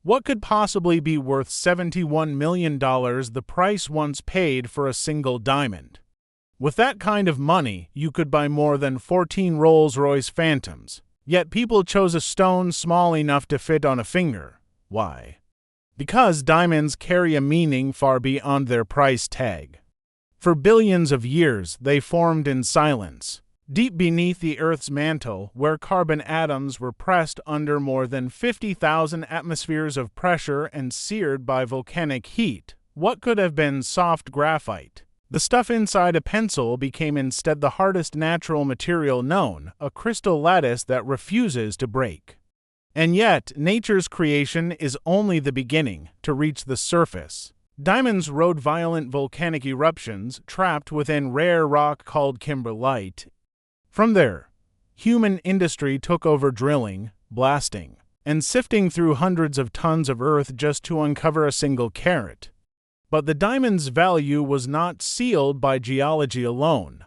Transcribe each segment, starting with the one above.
What could possibly be worth $71 million, the price once paid for a single diamond? With that kind of money, you could buy more than 14 Rolls-Royce Phantoms. Yet people chose a stone small enough to fit on a finger. Why? Because diamonds carry a meaning far beyond their price tag. For billions of years, they formed in silence, deep beneath the Earth's mantle, where carbon atoms were pressed under more than 50,000 atmospheres of pressure and seared by volcanic heat. What could have been soft graphite? The stuff inside a pencil became instead the hardest natural material known, a crystal lattice that refuses to break. And yet, nature's creation is only the beginning. To reach the surface, diamonds rode violent volcanic eruptions trapped within rare rock called kimberlite. From there, human industry took over drilling, blasting, and sifting through hundreds of tons of earth just to uncover a single carat. But the diamond's value was not sealed by geology alone.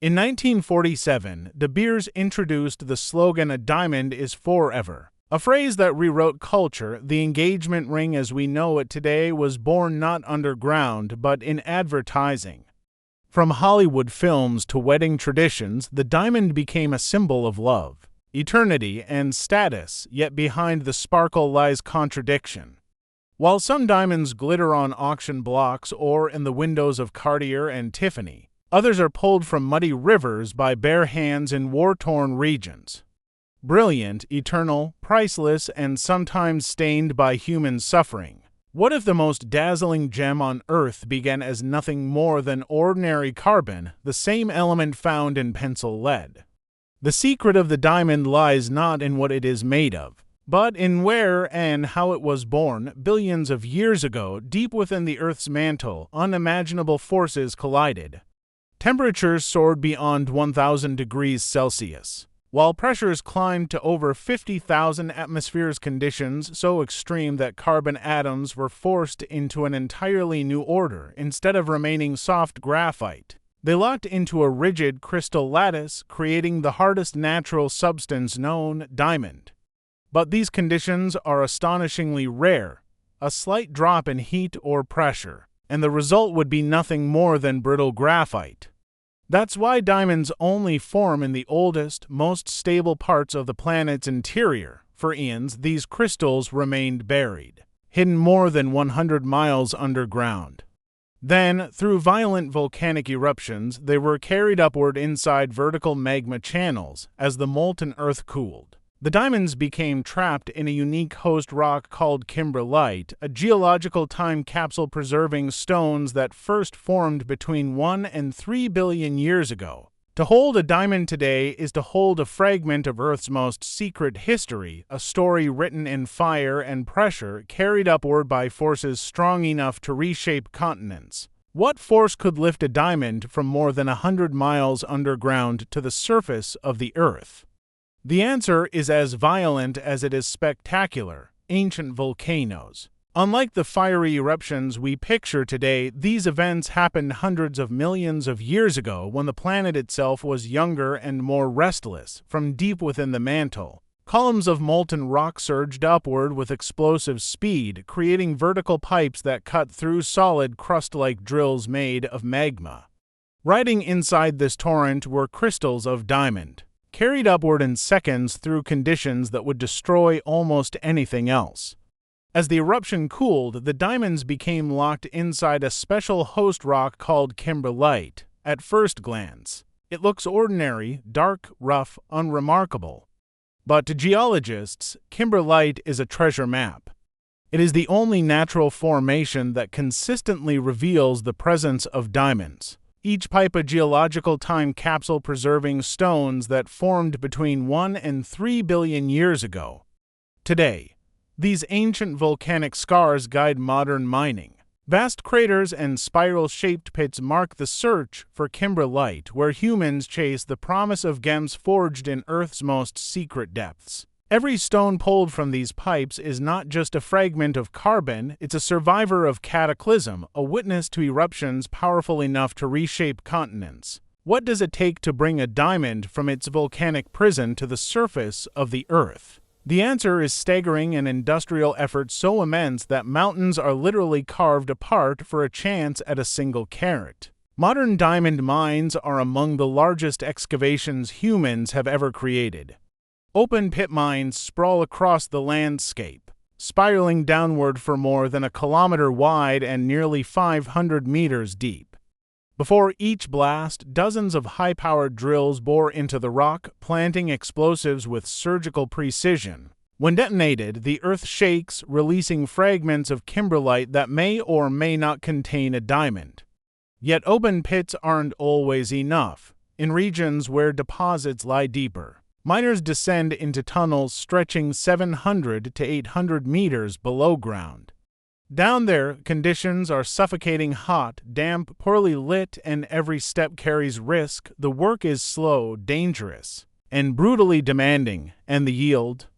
In 1947, De Beers introduced the slogan "A diamond is forever," a phrase that rewrote culture. The engagement ring as we know it today was born not underground but in advertising. From Hollywood films to wedding traditions, the diamond became a symbol of love, eternity, and status, yet behind the sparkle lies contradiction. While some diamonds glitter on auction blocks or in the windows of Cartier and Tiffany, others are pulled from muddy rivers by bare hands in war-torn regions. Brilliant, eternal, priceless, and sometimes stained by human suffering. What if the most dazzling gem on Earth began as nothing more than ordinary carbon, the same element found in pencil lead? The secret of the diamond lies not in what it is made of, but in where and how it was born. Billions of years ago, deep within the Earth's mantle, unimaginable forces collided. Temperatures soared beyond 1,000 degrees Celsius, while pressures climbed to over 50,000 atmospheres, conditions so extreme that carbon atoms were forced into an entirely new order. Instead of remaining soft graphite, they locked into a rigid crystal lattice, creating the hardest natural substance known, diamond. But these conditions are astonishingly rare. A slight drop in heat or pressure, and the result would be nothing more than brittle graphite. That's why diamonds only form in the oldest, most stable parts of the planet's interior. For eons, these crystals remained buried, hidden more than 100 miles underground. Then, through violent volcanic eruptions, they were carried upward inside vertical magma channels as the molten earth cooled. The diamonds became trapped in a unique host rock called kimberlite, a geological time capsule preserving stones that first formed between 1 and 3 billion years ago. To hold a diamond today is to hold a fragment of Earth's most secret history, a story written in fire and pressure, carried upward by forces strong enough to reshape continents. What force could lift a diamond from more than 100 miles underground to the surface of the Earth? The answer is as violent as it is spectacular: ancient volcanoes. Unlike the fiery eruptions we picture today, these events happened hundreds of millions of years ago when the planet itself was younger and more restless. From deep within the mantle, columns of molten rock surged upward with explosive speed, creating vertical pipes that cut through solid crust like drills made of magma. Riding inside this torrent were crystals of diamond, carried upward in seconds through conditions that would destroy almost anything else. As the eruption cooled, the diamonds became locked inside a special host rock called kimberlite. At first glance, it looks ordinary, dark, rough, unremarkable. But to geologists, kimberlite is a treasure map. It is the only natural formation that consistently reveals the presence of diamonds. Each pipe a geological time capsule preserving stones that formed between 1 and 3 billion years ago. Today, these ancient volcanic scars guide modern mining. Vast craters and spiral-shaped pits mark the search for kimberlite, where humans chase the promise of gems forged in Earth's most secret depths. Every stone pulled from these pipes is not just a fragment of carbon, it's a survivor of cataclysm, a witness to eruptions powerful enough to reshape continents. What does it take to bring a diamond from its volcanic prison to the surface of the Earth? The answer is staggering, an industrial effort so immense that mountains are literally carved apart for a chance at a single carat. Modern diamond mines are among the largest excavations humans have ever created. Open-pit mines sprawl across the landscape, spiraling downward for more than a kilometer wide and nearly 500 meters deep. Before each blast, dozens of high-powered drills bore into the rock, planting explosives with surgical precision. When detonated, the earth shakes, releasing fragments of kimberlite that may or may not contain a diamond. Yet open pits aren't always enough. In regions where deposits lie deeper, miners descend into tunnels stretching 700 to 800 meters below ground. Down there, conditions are suffocating hot, damp, poorly lit, and every step carries risk. The work is slow, dangerous, and brutally demanding, and the yield?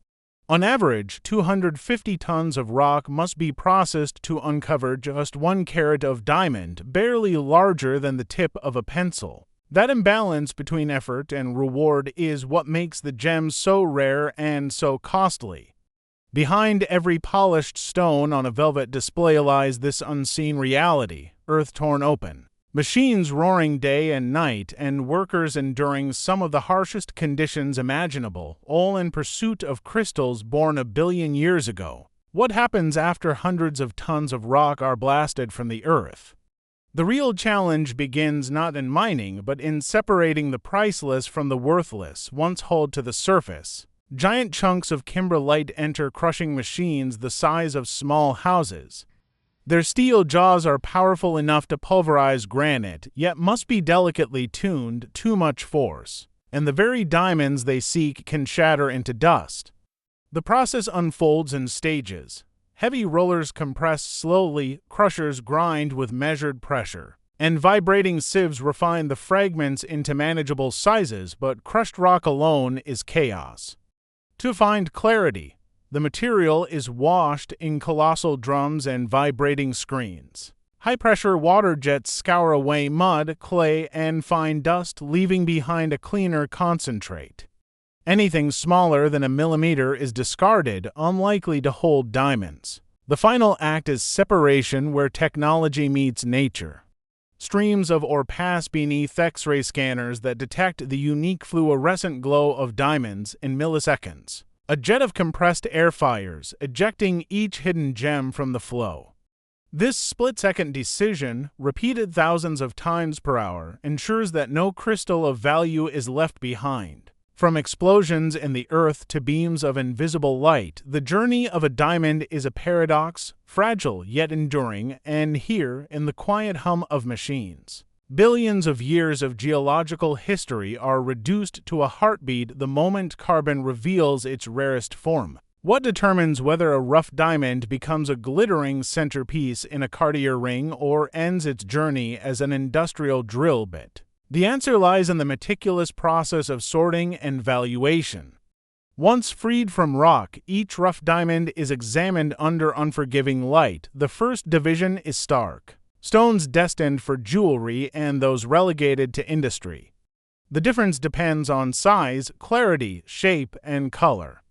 On average, 250 tons of rock must be processed to uncover just 1 carat of diamond, barely larger than the tip of a pencil. That imbalance between effort and reward is what makes the gems so rare and so costly. Behind every polished stone on a velvet display lies this unseen reality, earth torn open, machines roaring day and night, and workers enduring some of the harshest conditions imaginable, all in pursuit of crystals born 1 billion years ago. What happens after hundreds of tons of rock are blasted from the earth? The real challenge begins not in mining, but in separating the priceless from the worthless once hauled to the surface. Giant chunks of kimberlite enter crushing machines the size of small houses. Their steel jaws are powerful enough to pulverize granite, yet must be delicately tuned, too much force, and the very diamonds they seek can shatter into dust. The process unfolds in stages. Heavy rollers compress slowly, crushers grind with measured pressure, and vibrating sieves refine the fragments into manageable sizes, but crushed rock alone is chaos. To find clarity, the material is washed in colossal drums and vibrating screens. High-pressure water jets scour away mud, clay, and fine dust, leaving behind a cleaner concentrate. Anything smaller than a millimeter is discarded, unlikely to hold diamonds. The final act is separation, where technology meets nature. Streams of ore pass beneath X-ray scanners that detect the unique fluorescent glow of diamonds in milliseconds. A jet of compressed air fires, ejecting each hidden gem from the flow. This split-second decision, repeated thousands of times per hour, ensures that no crystal of value is left behind. From explosions in the earth to beams of invisible light, the journey of a diamond is a paradox, fragile yet enduring, and here, in the quiet hum of machines, billions of years of geological history are reduced to a heartbeat the moment carbon reveals its rarest form. What determines whether a rough diamond becomes a glittering centerpiece in a Cartier ring or ends its journey as an industrial drill bit? The answer lies in the meticulous process of sorting and valuation. Once freed from rock, each rough diamond is examined under unforgiving light. The first division is stark: stones destined for jewelry and those relegated to industry. The difference depends on size, clarity, shape, and color.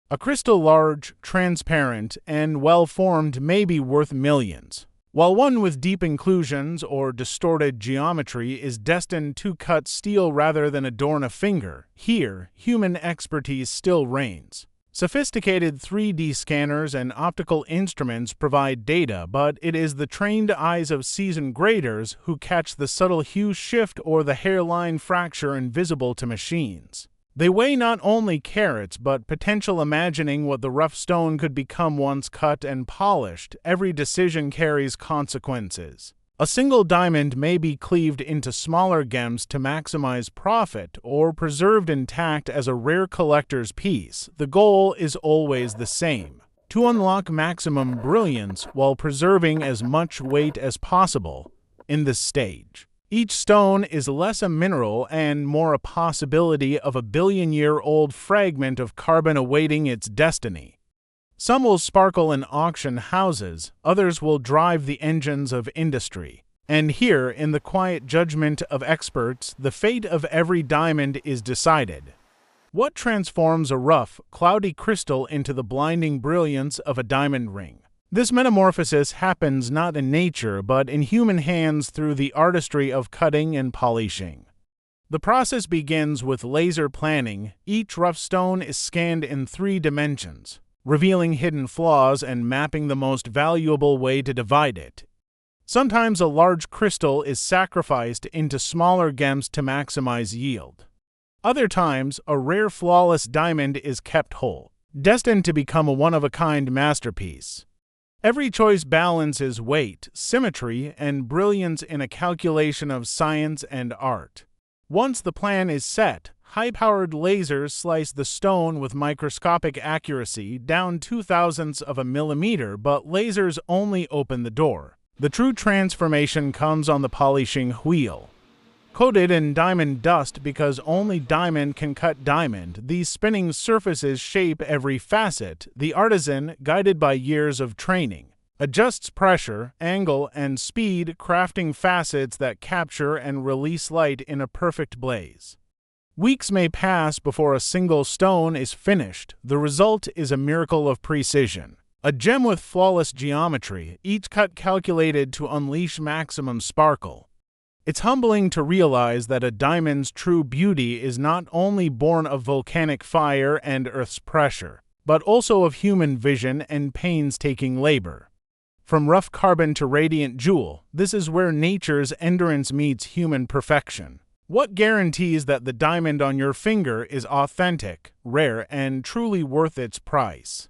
A crystal large, transparent, and well-formed may be worth millions, while one with deep inclusions or distorted geometry is destined to cut steel rather than adorn a finger. Here, human expertise still reigns. Sophisticated 3D scanners and optical instruments provide data, but it is the trained eyes of seasoned graders who catch the subtle hue shift or the hairline fracture invisible to machines. They weigh not only carats, but potential, imagining what the rough stone could become once cut and polished. Every decision carries consequences. A single diamond may be cleaved into smaller gems to maximize profit, or preserved intact as a rare collector's piece. The goal is always the same: to unlock maximum brilliance while preserving as much weight as possible. In this stage, each stone is less a mineral and more a possibility of a billion-year-old fragment of carbon awaiting its destiny. Some will sparkle in auction houses, others will drive the engines of industry. And here, in the quiet judgment of experts, the fate of every diamond is decided. What transforms a rough, cloudy crystal into the blinding brilliance of a diamond ring? This metamorphosis happens not in nature, but in human hands through the artistry of cutting and polishing. The process begins with laser planning. Each rough stone is scanned in 3 dimensions, revealing hidden flaws and mapping the most valuable way to divide it. Sometimes a large crystal is sacrificed into smaller gems to maximize yield. Other times, a rare flawless diamond is kept whole, destined to become a one-of-a-kind masterpiece. Every choice balances weight, symmetry, and brilliance in a calculation of science and art. Once the plan is set, high-powered lasers slice the stone with microscopic accuracy down 0.002 of a millimeter, but lasers only open the door. The true transformation comes on the polishing wheel. Coated in diamond dust because only diamond can cut diamond, these spinning surfaces shape every facet. The artisan, guided by years of training, adjusts pressure, angle, and speed, crafting facets that capture and release light in a perfect blaze. Weeks may pass before a single stone is finished. The result is a miracle of precision. A gem with flawless geometry, each cut calculated to unleash maximum sparkle. It's humbling to realize that a diamond's true beauty is not only born of volcanic fire and Earth's pressure, but also of human vision and painstaking labor. From rough carbon to radiant jewel, this is where nature's endurance meets human perfection. What guarantees that the diamond on your finger is authentic, rare, and truly worth its price?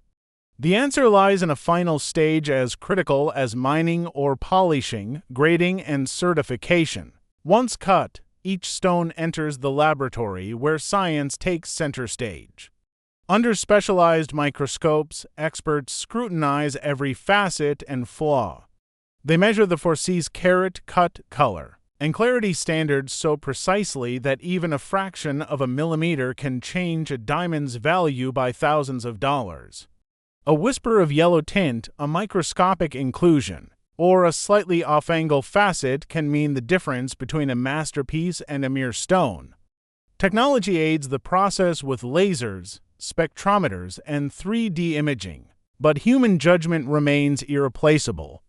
The answer lies in a final stage as critical as mining or polishing, grading, and certification. Once cut, each stone enters the laboratory where science takes center stage. Under specialized microscopes, experts scrutinize every facet and flaw. They measure the foresee's carat, cut, color, and clarity standards so precisely that even a fraction of a millimeter can change a diamond's value by thousands of dollars. A whisper of yellow tint, a microscopic inclusion, or a slightly off-angle facet can mean the difference between a masterpiece and a mere stone. Technology aids the process with lasers, spectrometers, and 3D imaging, but human judgment remains irreplaceable.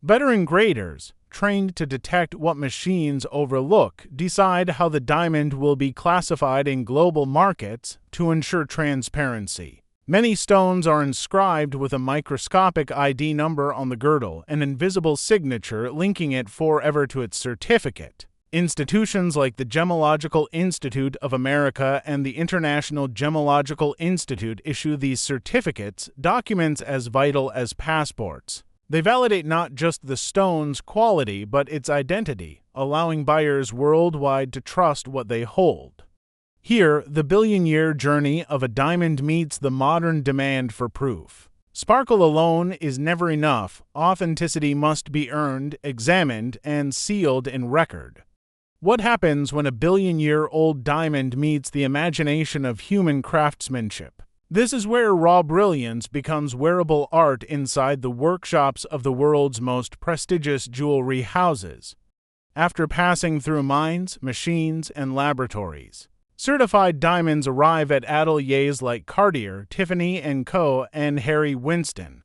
Veteran graders, trained to detect what machines overlook, decide how the diamond will be classified in global markets to ensure transparency. Many stones are inscribed with a microscopic ID number on the girdle, an invisible signature linking it forever to its certificate. Institutions like the Gemological Institute of America and the International Gemological Institute issue these certificates, documents as vital as passports. They validate not just the stone's quality but its identity, allowing buyers worldwide to trust what they hold. Here, the billion-year journey of a diamond meets the modern demand for proof. Sparkle alone is never enough. Authenticity must be earned, examined, and sealed in record. What happens when a billion-year-old diamond meets the imagination of human craftsmanship? This is where raw brilliance becomes wearable art inside the workshops of the world's most prestigious jewelry houses. After passing through mines, machines, and laboratories, certified diamonds arrive at ateliers like Cartier, Tiffany & Co., and Harry Winston.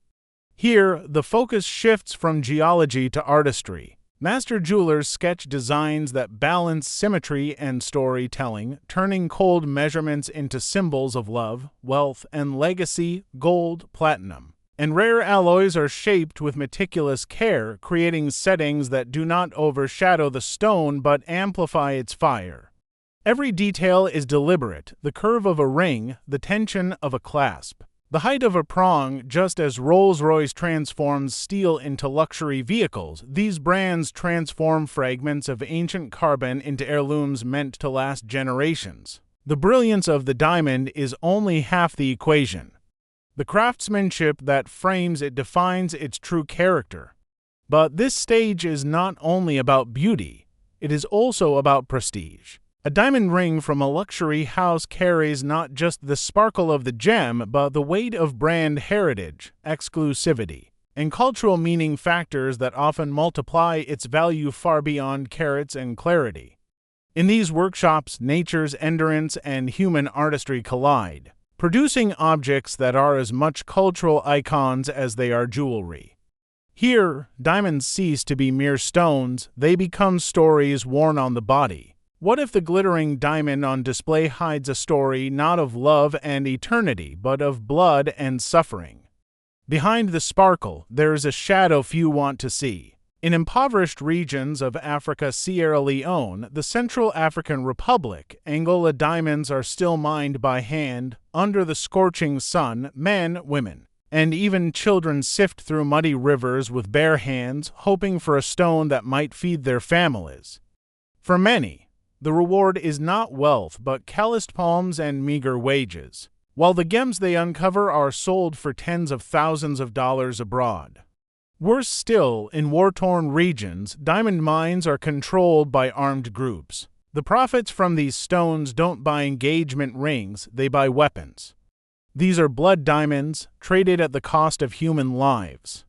Here, the focus shifts from geology to artistry. Master jewelers sketch designs that balance symmetry and storytelling, turning cold measurements into symbols of love, wealth, and legacy. Gold, platinum, and rare alloys are shaped with meticulous care, creating settings that do not overshadow the stone but amplify its fire. Every detail is deliberate: the curve of a ring, the tension of a clasp, the height of a prong. Just as Rolls-Royce transforms steel into luxury vehicles, these brands transform fragments of ancient carbon into heirlooms meant to last generations. The brilliance of the diamond is only half the equation. The craftsmanship that frames it defines its true character. But this stage is not only about beauty, it is also about prestige. A diamond ring from a luxury house carries not just the sparkle of the gem, but the weight of brand heritage, exclusivity, and cultural meaning, factors that often multiply its value far beyond carats and clarity. In these workshops, nature's endurance and human artistry collide, producing objects that are as much cultural icons as they are jewelry. Here, diamonds cease to be mere stones, they become stories worn on the body. What if the glittering diamond on display hides a story not of love and eternity, but of blood and suffering? Behind the sparkle, there is a shadow few want to see. In impoverished regions of Africa, Sierra Leone, the Central African Republic, Angola, diamonds are still mined by hand. Under the scorching sun, men, women, and even children sift through muddy rivers with bare hands, hoping for a stone that might feed their families. For many, the reward is not wealth but calloused palms and meager wages, while the gems they uncover are sold for tens of thousands of dollars abroad. Worse still, in war-torn regions, diamond mines are controlled by armed groups. The profits from these stones don't buy engagement rings, they buy weapons. These are blood diamonds, traded at the cost of human lives.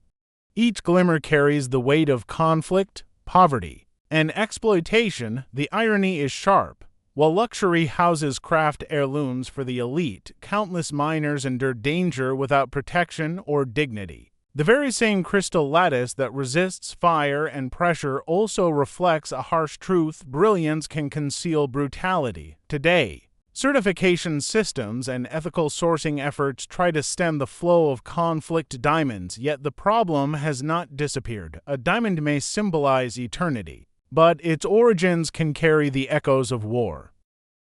Each glimmer carries the weight of conflict, poverty, and exploitation. The irony is sharp. While luxury houses craft heirlooms for the elite, countless miners endure danger without protection or dignity. The very same crystal lattice that resists fire and pressure also reflects a harsh truth: brilliance can conceal brutality. Today, certification systems and ethical sourcing efforts try to stem the flow of conflict diamonds, yet the problem has not disappeared. A diamond may symbolize eternity, but its origins can carry the echoes of war.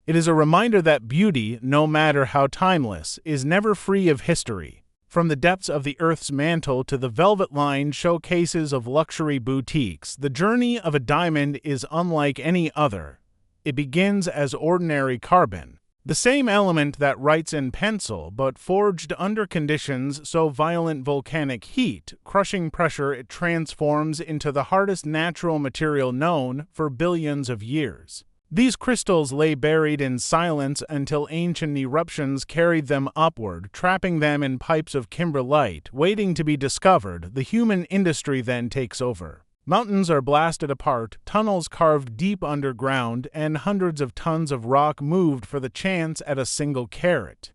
It is a reminder that beauty, no matter how timeless, is never free of history. From the depths of the Earth's mantle to the velvet-lined showcases of luxury boutiques, the journey of a diamond is unlike any other. It begins as ordinary carbon, the same element that writes in pencil, but forged under conditions so violent: volcanic heat, crushing pressure. It transforms into the hardest natural material known for billions of years. These crystals lay buried in silence until ancient eruptions carried them upward, trapping them in pipes of kimberlite, waiting to be discovered. The human industry then takes over. Mountains are blasted apart, tunnels carved deep underground, and hundreds of tons of rock moved for the chance at a single carat.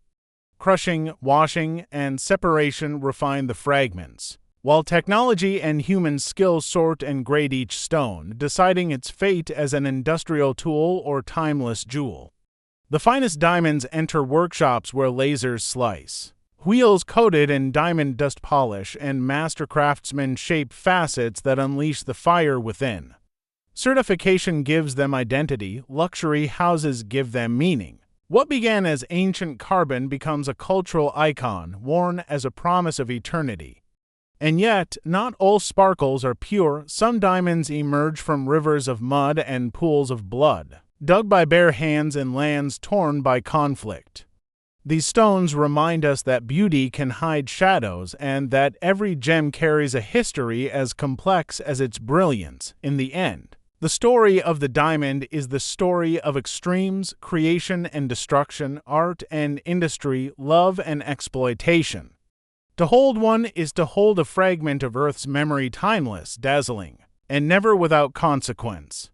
Crushing, washing, and separation refine the fragments, while technology and human skill sort and grade each stone, deciding its fate as an industrial tool or timeless jewel. The finest diamonds enter workshops where lasers slice, wheels coated in diamond dust polish, and master craftsmen shape facets that unleash the fire within. Certification gives them identity, luxury houses give them meaning. What began as ancient carbon becomes a cultural icon, worn as a promise of eternity. And yet, not all sparkles are pure. Some diamonds emerge from rivers of mud and pools of blood, dug by bare hands in lands torn by conflict. These stones remind us that beauty can hide shadows and that every gem carries a history as complex as its brilliance. In the end, the story of the diamond is the story of extremes: creation and destruction, art and industry, love and exploitation. To hold one is to hold a fragment of Earth's memory, timeless, dazzling, and never without consequence.